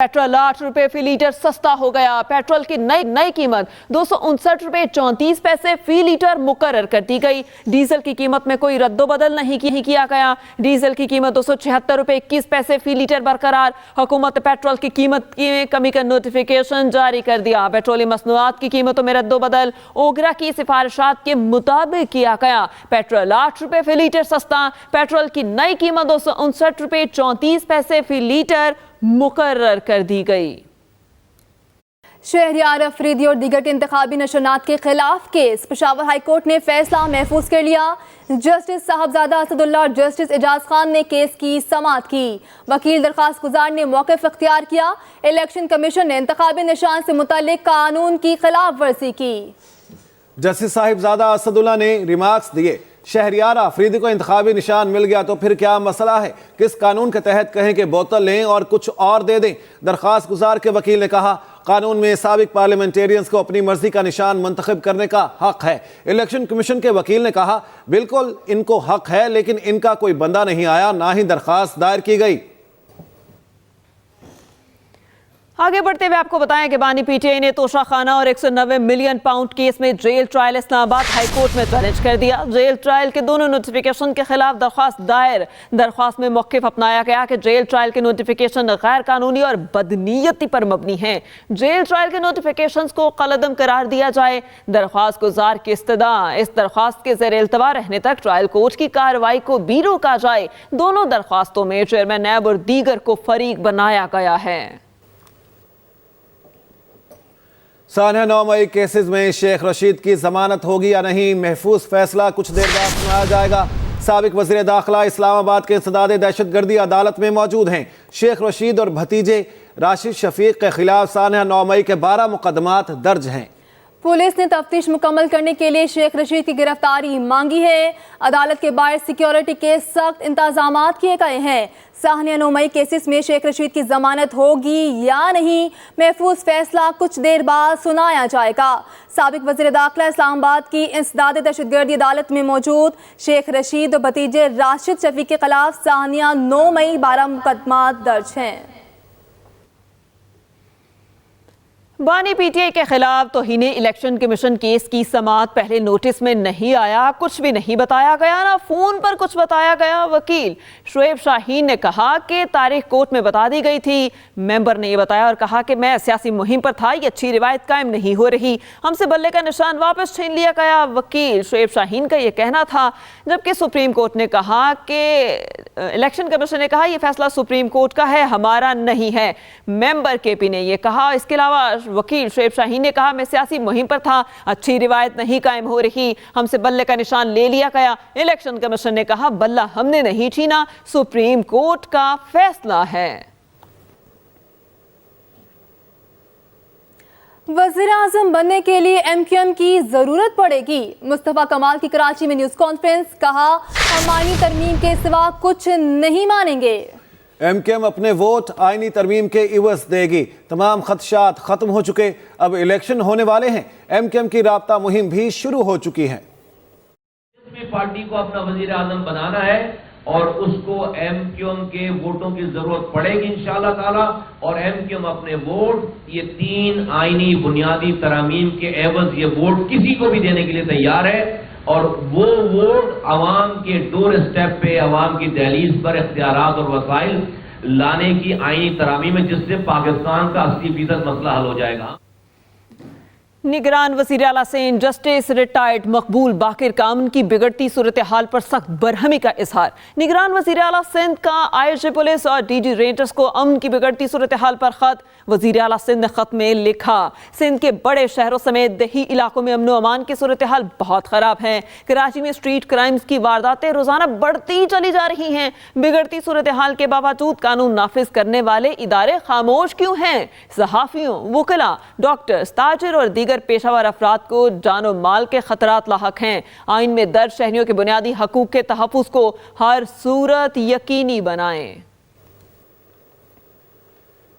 Petrol 8 रुपए फी litre सस्ता हो गया। पेट्रोल की नई कीमत 259 रुपए 34 पैसे फी लीटर मुकर्रर कर दी गई। डीजल की कीमत में कोई रद्दोबदल नहीं किया गया। डीजल की कीमत 276 रुपए 21 पैसे फी लीटर बरकरार। हुकूमत पेट्रोल की कीमत की कमी का नोटिफिकेशन जारी कर दिया। पेट्रोलियम मसनूआत की कीमतों में रद्दोबदल ओगरा की सिफारिशात के मुताबिक किया गया। पेट्रोल 8 रुपए फी लीटर सस्ता। पेट्रोल की नई कीमत 259 रुपए 34 पैसे फी लीटर मुकर्रर कर दी गई। शहरियार अफरीदी और दीगर के इंतखाबी नशरात के खिलाफ केस। पेशावर हाई कोर्ट ने फैसला महफूज कर लिया। जस्टिस साहबजादा असदुल्ला और जस्टिस एजाज खान ने केस की समाअत की। वकील दरखास्त गुजार ने मौक़िफ़ इख्तियार किया। इलेक्शन कमीशन ने इंतखाबी निशान से मुतालिक कानून की खिलाफ वर्जी की। जस्टिस साहिबजादा असदुल्ला ने रिमार्क्स दिए, शहरियार अफरीदी को इंतखाबी निशान मिल गया तो फिर क्या मसला है, किस कानून के तहत कहें कि बोतल लें और कुछ और दे दें। दरख्वास्त गुजार के वकील ने कहा, कानून में साबिक पार्लियामेंटेरियंस को अपनी मर्जी का निशान मुंतखब करने का हक है। इलेक्शन कमीशन के वकील ने कहा, बिल्कुल इनको हक है, लेकिन इनका कोई बंदा नहीं आया, ना ही दरख्वास्त दायर की गई। आगे बढ़ते हुए आपको बताएं कि बानी पीटीआई ने तोशा खाना और 190 मिलियन पाउंड केस में jail trial Islamabad high court में चैलेंज कर दिया। जेल ट्रायल के दोनों नोटिफिकेशन के खिलाफ दरख्वास्त दायर। दरख्वास्त में मौक़िफ़ अपनाया गया कि जेल ट्रायल के नोटिफिकेशन गैर कानूनी और बदनीयती पर मबनी हैं। जेल ट्रायल के नोटिफिकेशन को कलअदम करार दिया जाए। दरख्वास्त गुजार की इस्तदा इस दरख्वास्त के ज़ेर इल्तवा रहने तक ट्रायल कोर्ट की कार्रवाई को भी रोका जाए। दोनों दरख्वास्तों में चेयरमैन नैब और दीगर को फरीक बनाया गया है। सानिया 9 मई केसेस में शेख रशीद की जमानत होगी या नहीं, महफूज फैसला कुछ देर बाद सुनाया जाएगा। साबिक वज़ीर दाखिला इस्लामाबाद के इंसदाद दहशतगर्दी अदालत में मौजूद हैं। शेख रशीद और भतीजे राशिद शफीक के खिलाफ सानिया 9 मई के 12 मुकदमात दर्ज हैं। पुलिस ने तफ्तीश मुकम्मल करने के लिए शेख रशीद की गिरफ्तारी मांगी है। अदालत के बाहर सिक्योरिटी के सख्त इंतजामात किए गए हैं। सानिया 9 मई केसेस में शेख रशीद की जमानत होगी या नहीं, महफूज फैसला कुछ देर बाद सुनाया जाएगा। साबिक वज़ीर दाखिला इस्लामाबाद की इंसदाद दहशतगर्दी अदालत में मौजूद शेख रशीद और भतीजे राशिद शफीक के खिलाफ सानिया 9 मई 12 मुकदमात दर्ज हैं। बानी पीटीआई के खिलाफ तौहीने इलेक्शन कमीशन केस की समाअत पहले नोटिस में नहीं आया, कुछ भी नहीं बताया गया, ना फोन पर कुछ बताया गया। वकील शोएब शाहीन ने कहा कि तारीख कोर्ट में बता दी गई थी। मेंबर ने यह बताया और कहा कि मैं सियासी मुहिम पर था, ये अच्छी रिवायत कायम नहीं हो रही, हमसे बल्ले का निशान वापस छीन लिया गया। वकील शोएब शाहीन का यह कहना था, जबकि सुप्रीम कोर्ट ने कहा कि इलेक्शन कमीशन ने कहा यह फैसला सुप्रीम कोर्ट का है, हमारा नहीं है। मेंबर केपी ने यह कहा। इसके अलावा वकील शोएब शाहीन ने कहा, मैं सियासी मुहिम पर था, अच्छी रिवायत नहीं कायम हो रही, हमसे बल्ले का निशान ले लिया गया। इलेक्शन कमीशन ने कहा, बल्ला हमने नहीं छीना, सुप्रीम कोर्ट का फैसला है। वज़ीर आज़म बनने के लिए MQM की जरूरत पड़ेगी। मुस्तफा कमाल की कराची में न्यूज कॉन्फ्रेंस, कहा हम आईनी तरमीम के सिवा कुछ नहीं मानेंगे। MQM अपने वोट आईनी तरमीम के इवज़ देगी। तमाम खदशात खत्म हो चुके, अब इलेक्शन होने वाले हैं। MQM की राब्ता मुहिम भी शुरू हो चुकी है। पार्टी को अपना वजीर आजम बनाना है और उसको MQM के वोटों की जरूरत पड़ेगी इंशाअल्लाह ताला। और MQM अपने वोट ये 3 आईनी बुनियादी तरामीम के एवज ये वोट किसी को भी देने के लिए तैयार है। और वो वोट अवाम के डोर स्टेप पे, अवाम की दहलीज पर इख्तियारात और वसाइल लाने की आईनी तरामीम है, जिससे पाकिस्तान का 80% मसला हल हो जाएगा। निगरान वज़ीर आला सिंध जस्टिस रिटायर्ड मकबूल बाकिर का अमन की बिगड़ती सूरत हाल पर सख्त बरहमी का इजहार। निगरान वज़ीर आला सिंध का IG पुलिस और DG रेंजर्स को अमन की बिगड़ती सूरत हाल पर खत। वज़ीर आला सिंध ने खत में लिखा, सिंध के बड़े शहरों समेत देही इलाकों में अमन अमान की सूरत हाल बहुत ख़राब है। कराची में स्ट्रीट क्राइम्स की वारदातें रोज़ाना बढ़ती चली जा रही हैं। बिगड़ती सूरत हाल के बावजूद कानून नाफिज करने वाले इदारे खामोश क्यों हैं? सहाफ़ियों, वकला, डॉक्टर्स, ताजिर और दीगर पेशावर अफराद को जानो माल के खतरात लाहक हैं। आइन में दर्ज शहरियों के बुनियादी हकूक के तहफ़्फ़ुज़ को हर सूरत यकीनी बनाएं।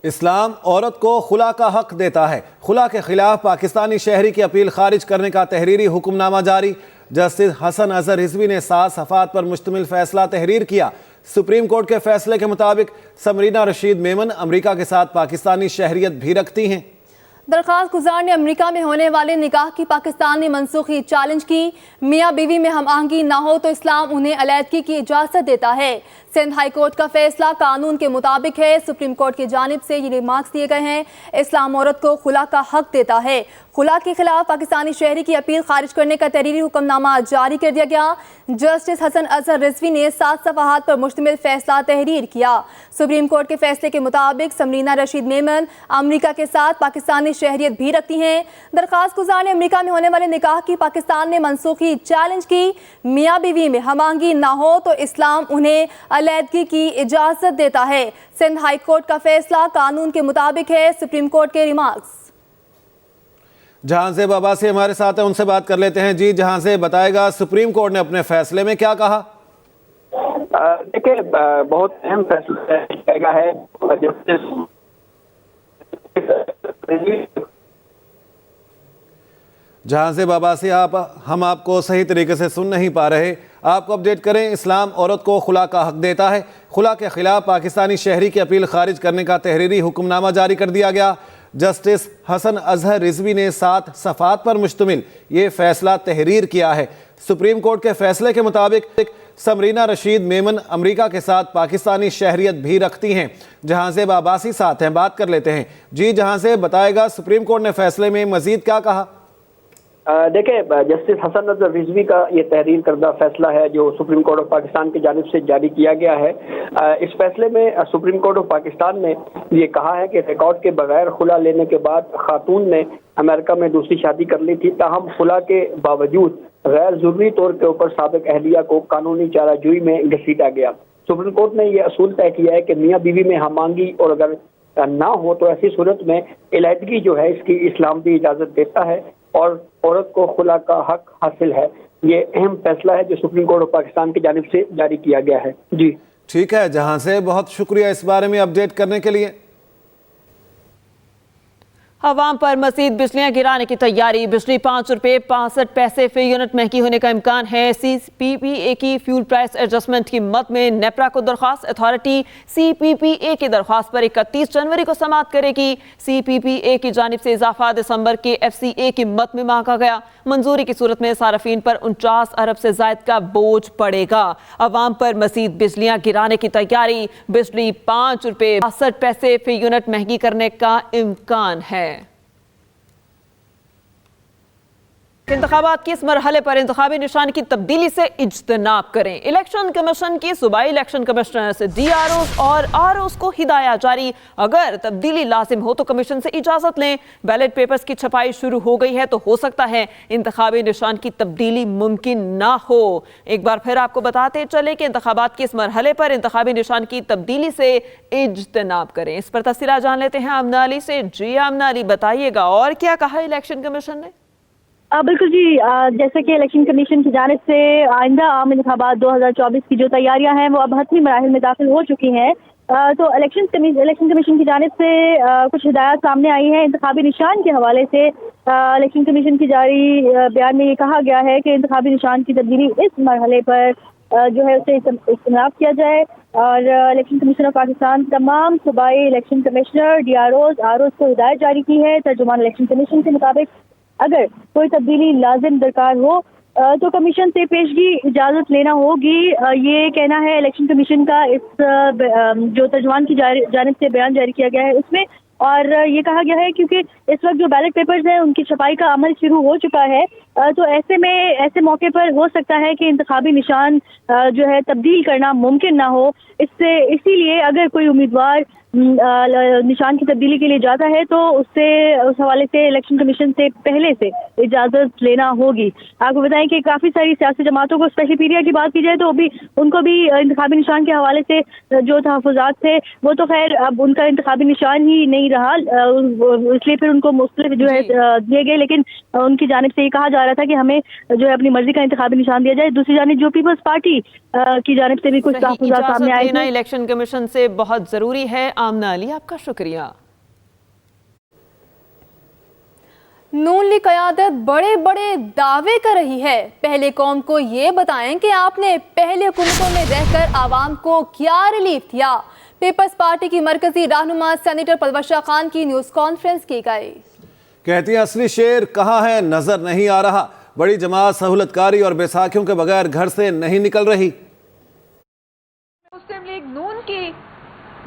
इस्लाम औरत को खुला का हक देता है। खुला के खिलाफ पाकिस्तानी शहरी की अपील खारिज करने का तहरीरी हुक्मनामा जारी। जस्टिस हसन अजहर रिजवी ने 7 सफ़हात पर मुश्तमिल फैसला तहरीर किया। सुप्रीम कोर्ट के फैसले के मुताबिक समरीना रशीद मेमन अमेरिका के साथ पाकिस्तानी शहरियत भी रखती हैं। दरख्वास्त गुजार ने अमेरिका में होने वाले निकाह की पाकिस्तान ने मनसूखी चैलेंज की। मियाँ बीवी में हम आहंगी ना हो तो इस्लाम उन्हें अलैदगी की इजाज़त देता है। सिंध हाई कोर्ट का फैसला कानून के मुताबिक है। सुप्रीम कोर्ट की जानिब से ये रिमार्क्स दिए गए हैं। इस्लाम औरत को खुला का हक देता है। खुला के खिलाफ पाकिस्तानी शहरी की अपील खारिज करने का तहरीरी हुक्मनामा जारी कर दिया गया। जस्टिस हसन अजहर रिजवी ने 7 सफ़हात पर मुश्तमिल फैसला तहरीर किया। सुप्रीम कोर्ट के फैसले के मुताबिक समरीना रशीद मेमन अमेरिका के साथ पाकिस्तानी शहरियत भी रखती हैं। दरख्वास्त गुजार ने अमेरिका में होने वाले निकाह की पाकिस्तान ने मनसूखी चैलेंज की। मियाँ बीवी में हमांगी ना हो तो इस्लाम उन्हें अलैदगी की इजाज़त देता है। सिंध हाई कोर्ट का फैसला कानून के मुताबिक है। सुप्रीम कोर्ट के रिमार्क्स। जहांज़ेब अब्बासी हमारे साथ हैं, उनसे बात कर लेते हैं। जी जहांज़ेब, बताएगा सुप्रीम कोर्ट ने अपने फैसले में क्या कहा? देखिए, बहुत अहम फैसला है। जहांज़ेब अब्बासी, हम आपको सही तरीके से सुन नहीं पा रहे, आपको अपडेट करें। इस्लाम औरत को खुला का हक देता है। खुला के खिलाफ पाकिस्तानी शहरी की अपील खारिज करने का तहरीरी हुक्मनामा जारी कर दिया गया। जस्टिस हसन अजहर रिजवी ने 7 सफ़हात पर मुश्तमिल ये फैसला तहरीर किया है। सुप्रीम कोर्ट के फैसले के मुताबिक समरीना रशीद मेमन अमेरिका के साथ पाकिस्तानी शहरियत भी रखती हैं। जहांज़ेब अब्बासी साथ हैं, बात कर लेते हैं। जी जहांज़ेब, बताएगा सुप्रीम कोर्ट ने फैसले में मजीद क्या कहा? देखिए, जस्टिस हसन अजहर रिजवी का ये तहरीर करदा फैसला है जो सुप्रीम कोर्ट ऑफ पाकिस्तान की जानिब से जारी किया गया है। इस फैसले में सुप्रीम कोर्ट ऑफ पाकिस्तान ने ये कहा है कि रिकॉर्ड के बगैर खुला लेने के बाद खातून ने अमेरिका में दूसरी शादी कर ली थी, ताहम खुला के बावजूद गैर जरूरी तौर के ऊपर साबिक अहलिया को कानूनी चाराजोई में घसीटा गया। सुप्रीम कोर्ट ने यह असूल तय किया है कि मियाँ बीवी में हमांगी और अगर ना हो तो ऐसी सूरत में अलैदगी जो है इसकी इस्लाम भी इजाज़त देता है और औरत को खुला का हक हासिल है। ये अहम फैसला है जो सुप्रीम कोर्ट ऑफ पाकिस्तान की जानिब से जारी किया गया है। जी ठीक है जहांज़ेब, बहुत शुक्रिया इस बारे में अपडेट करने के लिए। अवाम पर मजीद बिजलियां गिराने की तैयारी। बिजली 5 रुपये 65 पैसे फी यूनिट महंगी होने का इम्कान है। CPPA की फ्यूल प्राइस एडजस्टमेंट की मद में नेपरा को दरख्वास्त। अथॉरिटी CPPA की दरख्वास्त पर 31 जनवरी को समाअत करेगी। CPPA की जानिब से इजाफा दिसंबर के FCA की मद में मांगा गया। मंजूरी की सूरत में सार्फिन पर 49 अरब से जायद का बोझ पड़ेगा। अवाम पर मजीद बिजलियां गिराने की तैयारी। बिजली 5 रुपये 62 पैसे फी यूनिट महंगी करने का इम्कान है। इंतखाबात के इस मरहले पर इंतखाबी निशान की तब्दीली से इज्तनाब करें। इलेक्शन कमीशन की सूबाई इलेक्शन कमिश्नर से DROs और ROs को हिदायत जारी। अगर तब्दीली लाजिम हो तो कमीशन से इजाजत लें। बैलेट पेपर्स की छपाई शुरू हो गई है तो हो सकता है इंतखाबी निशान की तब्दीली मुमकिन ना हो। एक बार फिर आपको बताते चले कि इंतखाबात के इस मरहले पर इंतखाबी निशान की तब्दीली से इज्तनाब करें। इस पर तफसीलात जान लेते हैं आमना अली से। जी आमना अली, बताइएगा और क्या कहा इलेक्शन कमीशन ने? बिल्कुल जी, जैसे कि इलेक्शन कमीशन की जानिब से आइंदा आम इंतखाबात 2024 की जो तैयारियां हैं वो अब हतमी मराहिल में दाखिल हो चुकी हैं। तो इलेक्शन कमीशन की जानिब से कुछ हिदायत सामने आई है। इंतखाबी निशान के हवाले से इलेक्शन कमीशन की जारी बयान में ये कहा गया है कि इंतखाबी निशान की तब्दीली इस मरहले पर जो है उसे इस्तेमाल किया जाए और इलेक्शन कमीशन ऑफ पाकिस्तान तमाम सूबाई इलेक्शन कमिश्नर DROs ROs को हिदायत जारी की है। तर्जुमान इलेक्शन कमीशन के मुताबिक अगर कोई तब्दीली लाजिम दरकार हो तो कमीशन से पेशगी इजाज़त लेना होगी। ये कहना है इलेक्शन कमीशन का इस जो तर्जुमान की जानिब से बयान जारी किया गया है उसमें। और ये कहा गया है क्योंकि इस वक्त जो बैलेट पेपर्स हैं उनकी छपाई का अमल शुरू हो चुका है, तो ऐसे में ऐसे मौके पर हो सकता है कि इंतखाबी निशान जो है तब्दील करना मुमकिन ना हो। इसीलिए अगर कोई उम्मीदवार निशान की तब्दीली के लिए जाता है तो उससे उस हवाले से इलेक्शन कमीशन से पहले से इजाज़त लेना होगी। आपको बताएं कि काफ़ी सारी सियासी जमातों को स्पेशल पीरियड की बात की जाए तो भी उनको भी इंतखाबी निशान के हवाले से जो तहफ़्फ़ुज़ात थे वो तो खैर अब उनका इंतखाबी निशान ही नहीं रहा, इसलिए फिर उनको मुख्तलिफ जो है दिए गए। लेकिन उनकी जानिब से ये कहा जा रहा था कि हमें जो है अपनी मर्जी का इंतखाबी निशान दिया जाए। दूसरी जानिब जो पीपल्स पार्टी की जानिब से भी कुछ तहफ़्फ़ुज़ात सामने आए थे। इलेक्शन कमीशन से बहुत ज़रूरी है। आमना अली, आपका शुक्रिया। نون لیگ قیادت بڑے بڑے دعوے کر رہی ہے. پہلے قوم کو یہ بتائیں کہ آپ نے پہلے حکومتوں میں رہ کر عوام کو کیا ریلیف دیا. پیپلز پارٹی کی مرکزی رہنما سینیٹر پرورشہ خان کی نیوز کانفرنس کی گئی. کہتی ہیں اصلی شیر کہاں ہے نظر نہیں آ رہا. بڑی جماعت سہولت کاری اور بیساکھیوں کے بغیر گھر سے نہیں نکل رہی. مسلم لیگ نون کی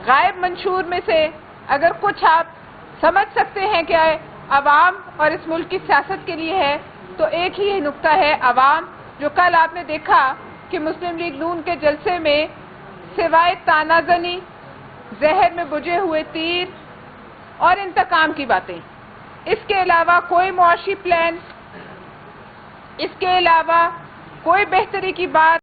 غائب منشور میں سے اگر کچھ آپ سمجھ سکتے ہیں کہ عوام اور اس ملک کی سیاست کے لیے ہے تو ایک ہی نقطہ ہے عوام. جو کل آپ نے دیکھا کہ مسلم لیگ نون کے جلسے میں سوائے تانا زنی، زہر میں بجھے ہوئے تیر اور انتقام کی باتیں، اس کے علاوہ کوئی معاشی پلان، اس کے علاوہ کوئی بہتری کی بات،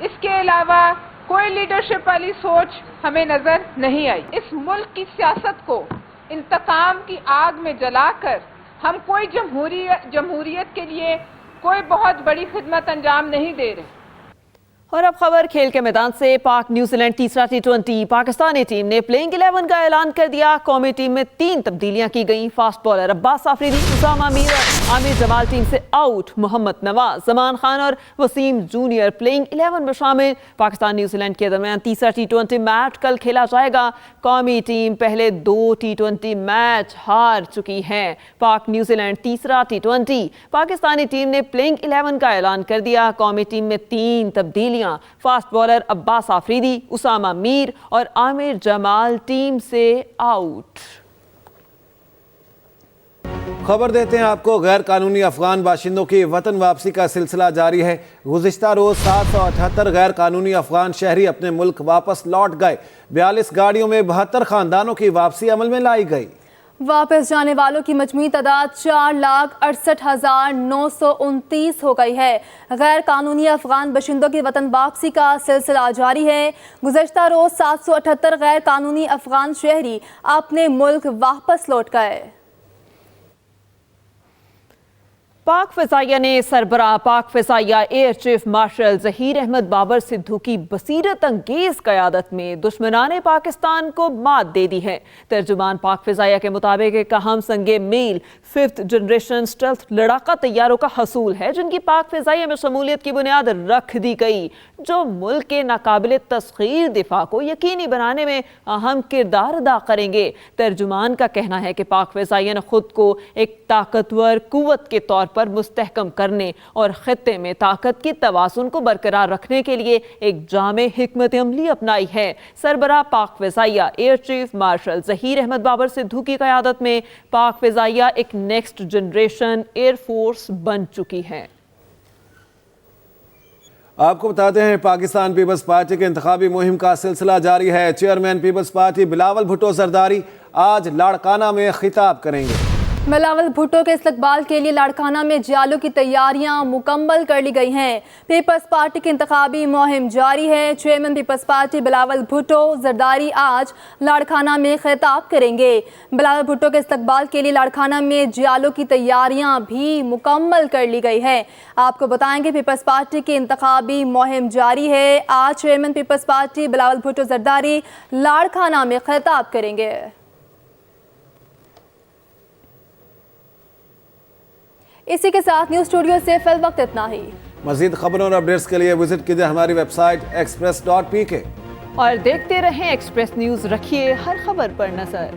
اس کے علاوہ کوئی لیڈرشپ والی سوچ ہمیں نظر نہیں آئی. اس ملک کی سیاست کو انتقام کی آگ میں جلا کر ہم کوئی جمہوریت کے لیے کوئی بہت بڑی خدمت انجام نہیں دے رہے. اور اب خبر کھیل کے میدان سے. پاک نیوزی لینڈ تیسرا T20. پاکستانی ٹیم نے پلینگ 11 کا اعلان کر دیا. قومی ٹیم میں 3 تبدیلیاں کی گئیں. فاسٹ بالر عباس آفریدی، اسامہ میر اور عامر جمال ٹیم سے آؤٹ. محمد نواز، زمان خان اور وسیم جونیئر پلینگ 11 میں شامل. پاکستان نیوزی لینڈ کے درمیان تیسرا T20 میچ کل کھیلا جائے گا. قومی ٹیم پہلے 2 T20 میچ ہار چکی ہے. پاک نیوزی لینڈ تیسرا T20. پاکستانی ٹیم نے پلینگ 11 کا اعلان کر دیا. قومی ٹیم میں 3 تبدیلیاں. فاسٹ بالر عباس آفریدی، اسامہ میر اور عامر جمال ٹیم سے آؤٹ. خبر دیتے ہیں آپ کو، غیر قانونی افغان باشندوں کی وطن واپسی کا سلسلہ جاری ہے. گزشتہ روز 778 غیر قانونی افغان شہری اپنے ملک واپس لوٹ گئے. 42 گاڑیوں میں 72 خاندانوں کی واپسی عمل میں لائی گئی. واپس جانے والوں کی مجموعی تعداد 4,68,929 ہو گئی ہے. غیر قانونی افغان باشندوں کی وطن واپسی کا سلسلہ جاری ہے. گزشتہ روز 778 غیر قانونی افغان شہری اپنے ملک واپس لوٹ گئے. پاک فضائیہ نے سربراہ پاک فضائیہ air chief marshal Zaheer Ahmed Babar Sidhu کی بصیرت انگیز قیادت میں دشمنان پاکستان کو مات دے دی ہے. ترجمان پاک فضائیہ کے مطابق ایک اہم سنگ میل 5th جنریشن اسٹیلتھ لڑاکا طیاروں کا حصول ہے، جن کی پاک فضائیہ میں شمولیت کی بنیاد رکھ دی گئی، جو ملک کے ناقابل تسخیر دفاع کو یقینی بنانے میں اہم کردار ادا کریں گے. ترجمان کا کہنا ہے کہ پاک فضائیہ نے خود کو ایک طاقتور قوت کے طور پر مستحکم کرنے اور خطے میں طاقت کی توازن کو برقرار رکھنے کے لیے ایک جامع حکمت عملی اپنائی ہے. سربراہ پاک فضائیہ air chief marshal Zaheer Ahmed Babar Sidhu کی قیادت میں پاک فضائیہ ایک نیکسٹ جنریشن ایئر فورس بن چکی ہے. آپ کو بتاتے ہیں پاکستان پیپلز پارٹی کے انتخابی مہم کا سلسلہ جاری ہے. Chairman Peoples Party Bilawal Bhutto Zardari آج لاڑکانہ میں خطاب کریں گے. بلاول بھٹو کے استقبال کے لیے لاڑکانہ میں جالوں کی تیاریاں مکمل کر لی گئی ہیں. پیپلز پارٹی کی انتخابی مہم جاری ہے. Chairman Peoples Party Bilawal Bhutto Zardari آج لاڑکانہ میں خطاب کریں گے. بلاول بھٹو کے استقبال کے لیے لاڑکانہ میں جالوں کی تیاریاں بھی مکمل کر لی گئی ہے. آپ کو بتائیں گے پیپلز پارٹی کی انتخابی مہم جاری ہے. آج chairman Peoples Party Bilawal Bhutto Zardari Larkana میں خطاب کریں گے. اسی کے ساتھ نیوز اسٹوڈیو سے فی الوقت اتنا ہی. مزید خبروں اور اپڈیٹس کے لیے وزٹ کیجئے ہماری ویب سائٹ express.pk اور دیکھتے رہیں ایکسپریس نیوز. رکھیے ہر خبر پر نظر.